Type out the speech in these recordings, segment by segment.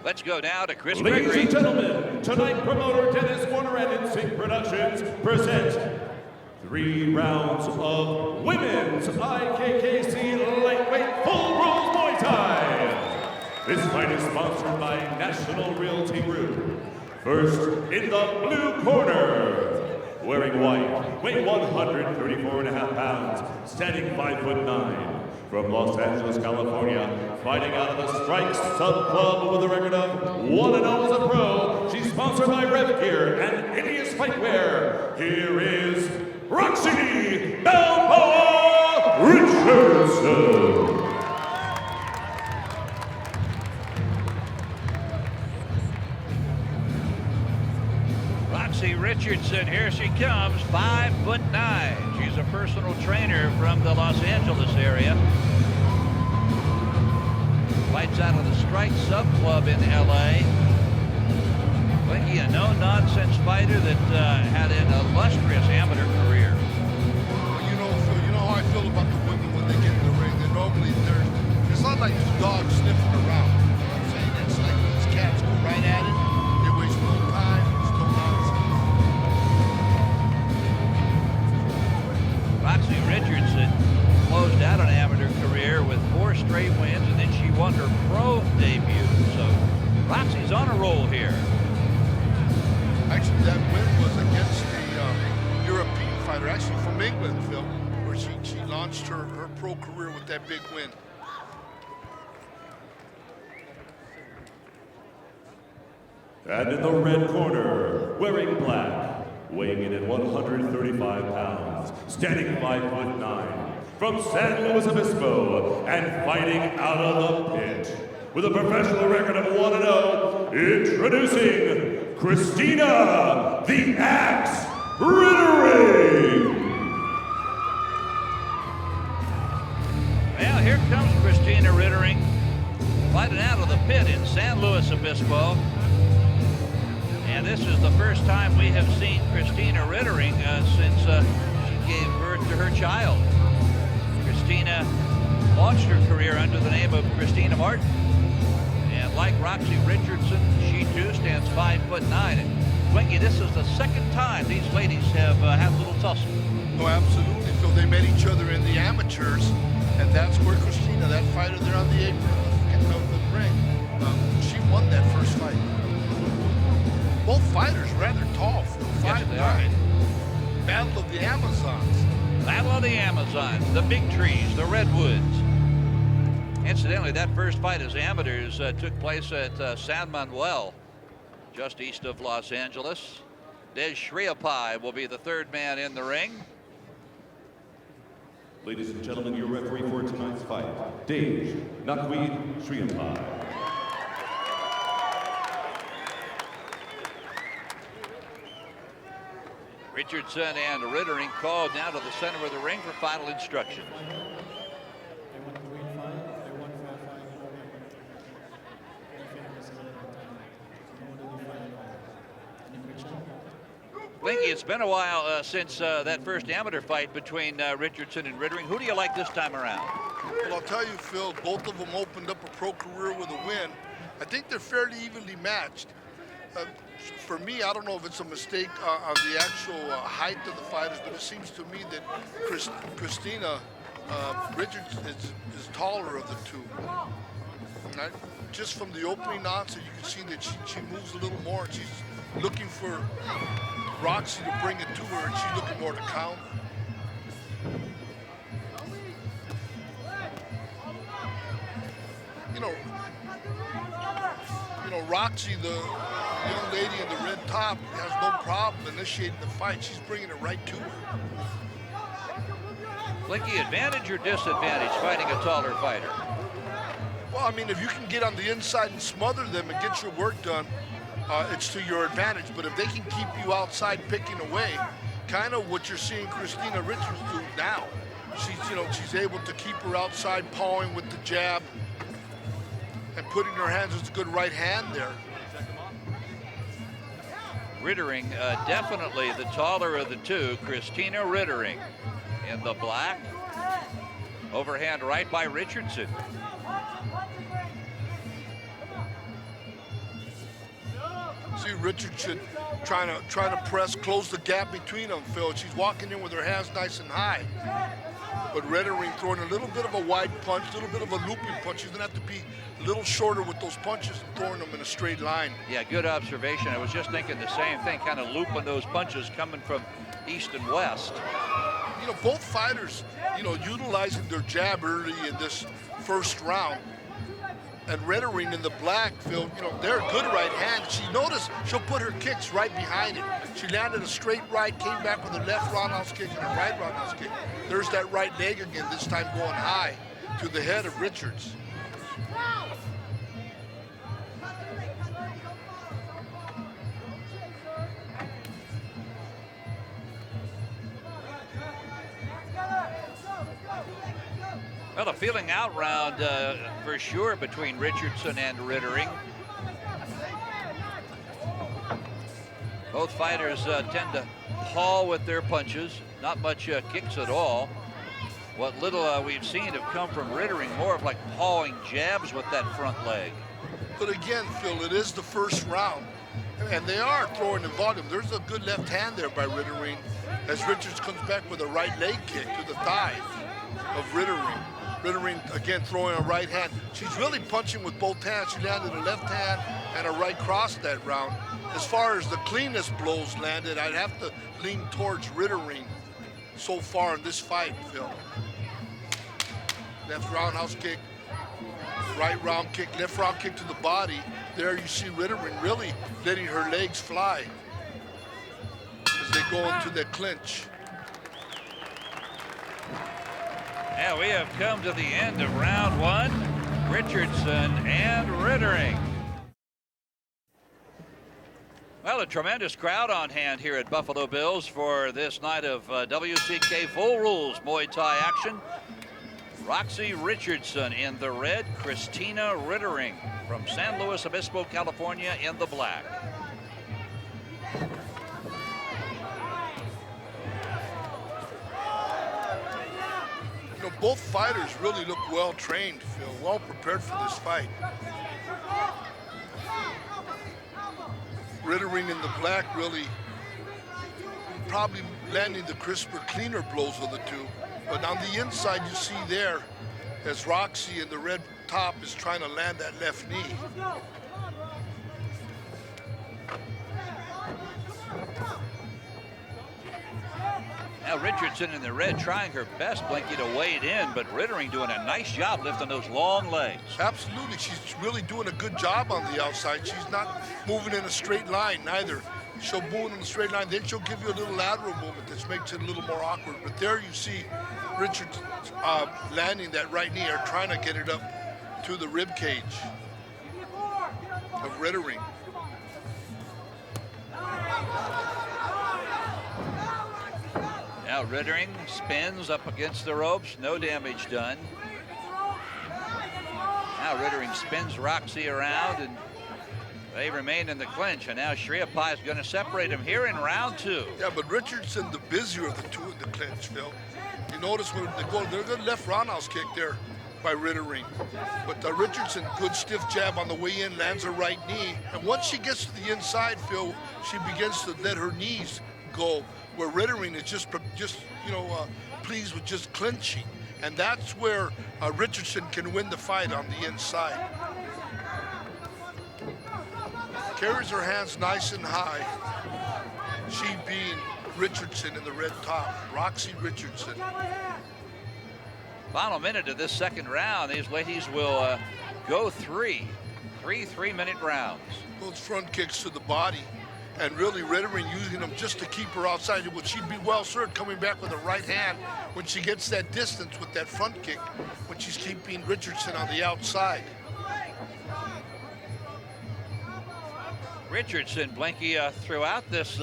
Let's go now to Chris Ladies Gregory. and gentlemen, tonight promoter Dennis Warner and Insync Productions present 3 rounds of women's IKKC lightweight full rules Muay Thai. This fight is sponsored by National Realty Group. First, in the blue corner, wearing white, weighing 134.5 pounds, standing 5'9". From Los Angeles, California, fighting out of the Strike Sub Club with a record of 1-0 as a pro. She's sponsored by Rev Gear and Idiot's Fightwear. Here is Roxy Richardson. Roxy Richardson, here she comes, 5'9". She's a personal trainer from the Los Angeles area. Fights out of the Strike Sub Club in LA. Blinky, a no-nonsense fighter that had an illustrious amateur career. Well, you know how I feel about the women when they get in the ring. They're normally it's not like these dogs sniffing around. You know what I'm saying? It's like these cats go right at it. They waste no time. It's no nonsense. Roxy Richardson closed out an amateur career with 4 straight wins, and then she won her pro debut. So Roxy's on a roll here. Actually, that win was against the European fighter, actually from England, Phil, where she launched her pro career with that big win. And in the red corner, wearing black, weighing in at 135 pounds, standing 5'9", from San Luis Obispo, and fighting out of the pit, with a professional record of 1-0, introducing Christina "The Axe" Riddering. Well, here comes Christina Riddering, fighting out of the pit in San Luis Obispo. And this is the first time we have seen Christina Riddering since she gave birth to her child. Christina launched her career under the name of Christina Martin. And like Roxy Richardson, she too stands 5'9". And Twinkie, this is the second time these ladies have had a little tussle. No, absolutely, Phil. They met each other in the amateurs, and that's where Christina, that fighter there on the apron of the ring, she won that first fight. Both fighters rather tall, Phil. 5'9". Battle of the Amazons. Battle of the Amazons, the big trees, the redwoods. Incidentally, that first fight as amateurs took place at San Manuel, just east of Los Angeles. Des Shriapai will be the third man in the ring. Ladies and gentlemen, your referee for tonight's fight, Dej Nakweed Shriapai. Richardson and Riddering called now to the center of the ring for final instructions. Blinky, it's been a while since that first amateur fight between Richardson and Riddering. Who do you like this time around? Well, I'll tell you, Phil, both of them opened up a pro career with a win. I think they're fairly evenly matched. For me, I don't know if it's a mistake on the actual height of the fighters, but it seems to me that Christina Richardson is taller of the two. And just from the opening onset, you can see that she moves a little more. She's looking for Roxy to bring it to her, and she's looking more to counter. You know, Roxy, the young lady in the red top, has no problem initiating the fight. She's bringing it right to her. Blinky, advantage or disadvantage fighting a taller fighter? Well, I mean, if you can get on the inside and smother them and get your work done, it's to your advantage. But if they can keep you outside picking away, kind of what you're seeing Christina Richardson do now. She's able to keep her outside pawing with the jab and putting her hands with a good right hand there. Riddering, definitely the taller of the two. Christina Riddering in the black. Overhand right by Richardson. see Richardson trying to press, close the gap between them, Phil. She's walking in with her hands nice and high. But Riddering throwing a little bit of a wide punch, a little bit of a looping punch. She's going to have to be a little shorter with those punches and throwing them in a straight line. Yeah, good observation. I was just thinking the same thing, kind of looping those punches coming from east and west. You know, both fighters, you know, utilizing their jab early in this first round. And Riddering in the black, Phil, you know, they're good right hand. She noticed she'll put her kicks right behind it. She landed a straight right, came back with a left roundhouse kick and a right roundhouse kick. There's that right leg again, this time going high to the head of Richards. Well, a feeling out round for sure between Richardson and Riddering. Both fighters tend to haul with their punches, not much kicks at all. What little we've seen have come from Riddering, more of like hauling jabs with that front leg. But again, Phil, it is the first round, and they are throwing in volume. There's a good left hand there by Riddering as Richards comes back with a right leg kick to the thigh of Riddering. Riddering, again, throwing a right hand. She's really punching with both hands. She landed a left hand and a right cross that round. As far as the cleanest blows landed, I'd have to lean towards Riddering so far in this fight, Phil. Left roundhouse kick, right round kick, left round kick to the body. There you see Riddering really letting her legs fly as they go into the clinch. Yeah, we have come to the end of round one. Richardson and Riddering. Well, a tremendous crowd on hand here at Buffalo Bills for this night of WCK Full Rules Muay Thai action. Roxy Richardson in the red, Christina Riddering from San Luis Obispo, California in the black. You know, both fighters really look well trained, Phil, well prepared for this fight. Riddering in the black really probably landing the crisper, cleaner blows of the two. But on the inside, you see there, as Roxy in the red top is trying to land that left knee. Now Richardson in the red trying her best, Blinky, to wade in, but Riddering doing a nice job lifting those long legs. Absolutely, she's really doing a good job on the outside. She's not moving in a straight line neither. She'll move in a straight line, then she'll give you a little lateral movement that makes it a little more awkward. But there you see Richards landing that right knee or trying to get it up to the rib cage of Riddering. Now Riddering spins up against the ropes, no damage done. Now Riddering spins Roxy around and they remain in the clinch, and now Shriyappa is going to separate them here in round two. Yeah, but Richardson, the busier of the two in the clinch, Phil. You notice when they go, they're good left roundhouse kick there by Riddering. But Richardson, good stiff jab on the way in, lands her right knee. And once she gets to the inside, Phil, she begins to let her knees go, where Riddering is just pleased with just clinching. And that's where Richardson can win the fight on the inside. Carries her hands nice and high. She being Richardson in the red top, Roxy Richardson. Final minute of this second round. These ladies will go three 3-minute rounds. Those front kicks to the body. And really Riddering using them just to keep her outside. She'd be well served coming back with a right hand when she gets that distance with that front kick, when she's keeping Richardson on the outside. Richardson, Blinky, throughout this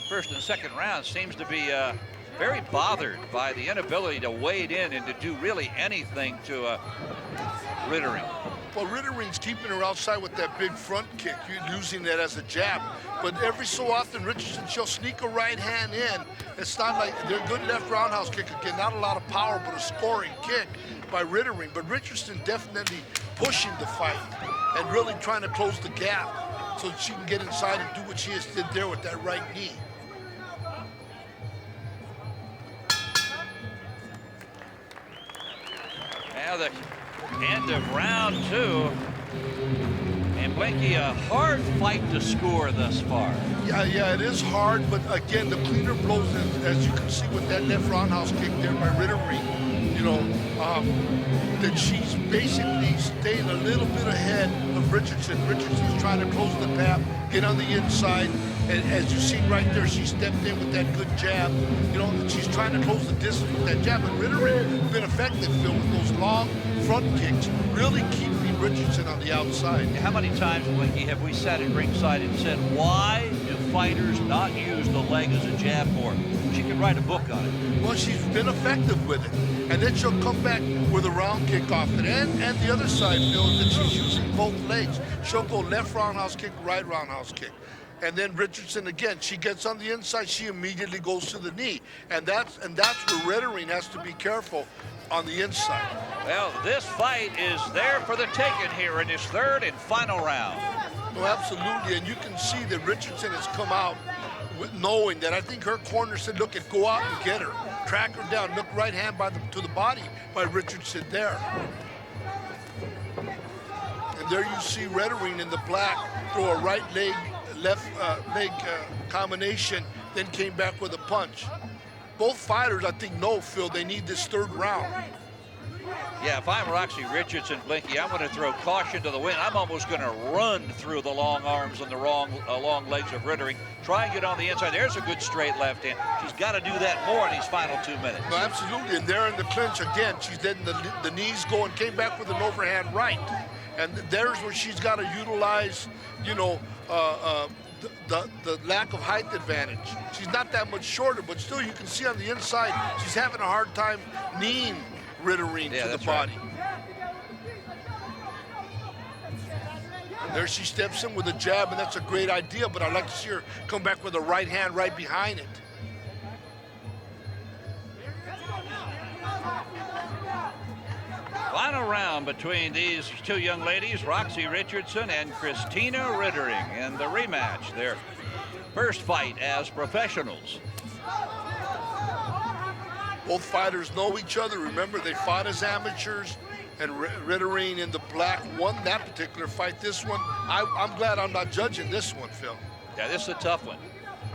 first and second round seems to be very bothered by the inability to wade in and to do really anything to Riddering. Well, Rittering's keeping her outside with that big front kick, using that as a jab. But every so often, Richardson, she'll sneak a right hand in. It's not like they're good left roundhouse kick again, not a lot of power, but a scoring kick by Riddering. But Richardson definitely pushing the fight and really trying to close the gap. so she can get inside and do what she just did there with that right knee. Now the end of round 2. And Blinky, a hard fight to score thus far. Yeah, it is hard, but again, the cleaner blows, as you can see with that left roundhouse kick there by Riddering, you know, that she's basically staying a little bit ahead of Richardson. Richardson's trying to close the gap, get on the inside, and as you see right there, she stepped in with that good jab. You know, she's trying to close the distance with that jab, but Rittering's been effective, Phil, with those long front kicks, really keeping Richardson on the outside. How many times, Blinky, have we sat at ringside and said, why do fighters not use the leg as a jab more? She could write a book on it. Well, she's been effective with it. And then she'll come back with a round kick off it. And the other side, Phil, is that she's using both legs. She'll go left roundhouse kick, right roundhouse kick. And then Richardson, again, she gets on the inside, she immediately goes to the knee. And that's where Riddering has to be careful on the inside. Well, this fight is there for the taking here in this third and final round. No, absolutely, and you can see that Richardson has come out with knowing that I think her corner said, look, go out and get her. Track her down, look right hand to the body by Richardson there. And there you see Riddering in the black throw a right leg, left leg combination, then came back with a punch. Both fighters, I think, know, Phil, they need this third round. Yeah, if I'm Roxy Richardson, Blinky, I'm going to throw caution to the wind. I'm almost going to run through the long arms and the long legs of Riddering. Try and get on the inside. There's a good straight left hand. She's got to do that more in these final 2 minutes. No, absolutely, and there in the clinch again. She's letting the knees go and came back with an overhand right. And there's where she's got to utilize, you know, the lack of height advantage. She's not that much shorter, but still you can see on the inside, she's having a hard time kneeing Riddering to the body. Right. There she steps in with a jab, and that's a great idea, but I'd like to see her come back with a right hand right behind it. Final round between these two young ladies, Roxy Richardson and Christina Riddering, in the rematch. Their first fight as professionals. Both fighters know each other. Remember, they fought as amateurs, and Riddering in the black won that particular fight. This one, I'm glad I'm not judging this one, Phil. Yeah, this is a tough one.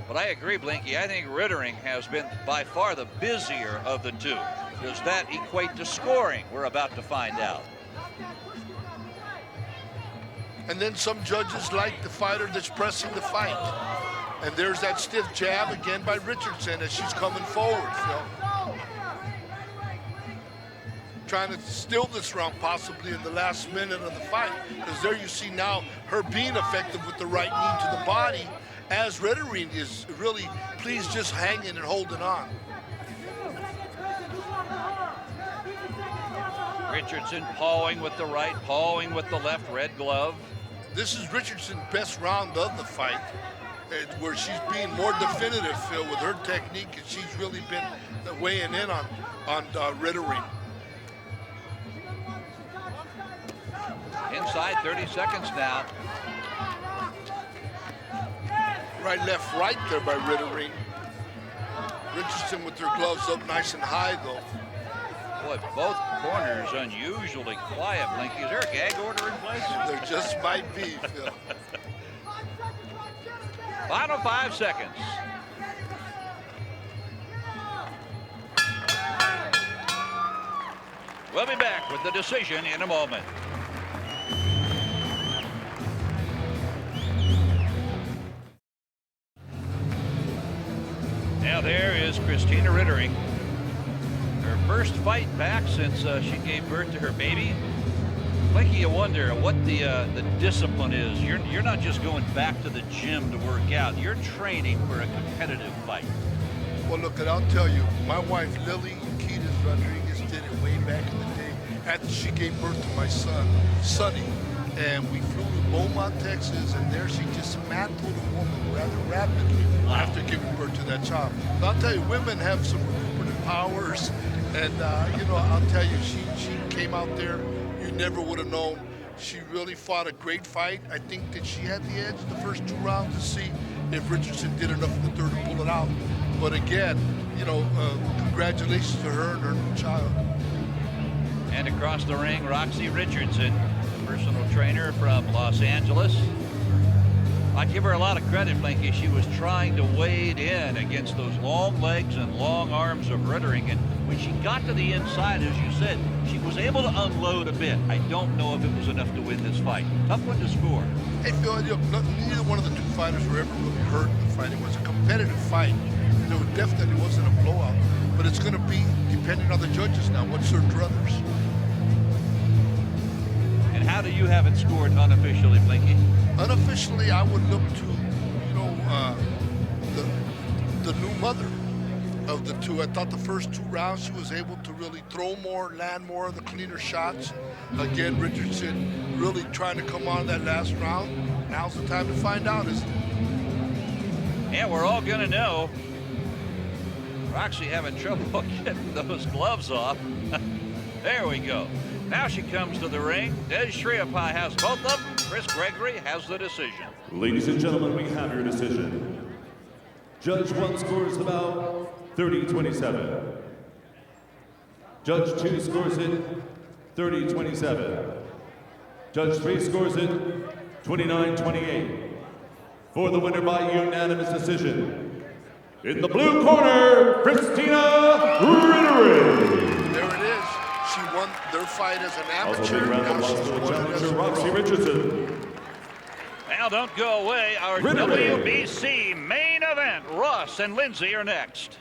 But I agree, Blinky. I think Riddering has been by far the busier of the two. Does that equate to scoring? We're about to find out. And then some judges like the fighter that's pressing the fight. And there's that stiff jab again by Richardson as she's coming forward, Phil. Trying to steal this round possibly in the last minute of the fight, because there you see now her being effective with the right knee to the body, as Riddering is really, please just hanging and holding on. Richardson pawing with the right, pawing with the left, red glove. This is Richardson's best round of the fight, where she's being more definitive, Phil, with her technique, and she's really been weighing in on Riddering. Inside 30 seconds now. Right, left, right there by Riddering. Richardson with her gloves up nice and high, though. Boy, both corners unusually quiet, Blinky. Is there a gag order in place? There just might be, Phil. Final 5 seconds. We'll be back with the decision in a moment. Now there is Christina Riddering. Her first fight back since she gave birth to her baby. Blinky, you wonder what the discipline is. You're not just going back to the gym to work out. You're training for a competitive fight. Well, look, and I'll tell you, my wife, Lily Rodriguez, did it way back in the day after she gave birth to my son, Sonny. And we flew to Beaumont, Texas, and there she dismantled a woman rather rapidly after giving birth to that child. But I'll tell you, women have some recuperative powers, and you know, I'll tell you, she came out there, you never would have known She really fought a great fight. I think that she had the edge the first 2 rounds to see if Richardson did enough in the third to pull it out. But again, you know, congratulations to her and her new child. And across the ring, Roxy Richardson, personal trainer from Los Angeles. I give her a lot of credit, Blinky. She was trying to wade in against those long legs and long arms of Riddering, and when she got to the inside, as you said, she was able to unload a bit. I don't know if it was enough to win this fight. Tough one to score. Hey, Phil, you know, neither one of the 2 fighters were ever really hurt in the fight. It was a competitive fight. It definitely wasn't a blowout, but it's going to be depending on the judges now. What's their druthers? And how do you have it scored unofficially, Blinky? Unofficially, I would look to, you know, the new mother of the 2. I thought the first 2 rounds she was able to really throw more, land more of the cleaner shots. Again, Richardson really trying to come on that last round. Now's the time to find out, isn't it? Yeah, we're all gonna know. Roxy having trouble getting those gloves off. There we go. Now she comes to the ring. Des Shriapai has both of them. Chris Gregory has the decision. Ladies and gentlemen, we have your decision. Judge 1 scores the bout 30-27. Judge 2 scores it 30-27. Judge 3 scores it 29-28. For the winner by unanimous decision, in the blue corner, Christina Riddering. There it is. She won their fight as an Also amateur. big round of Now she's applause won it to as a Roxy pro. Richardson. Now don't go away. Our Riddering. WBC main event. Ross and Lindsay are next.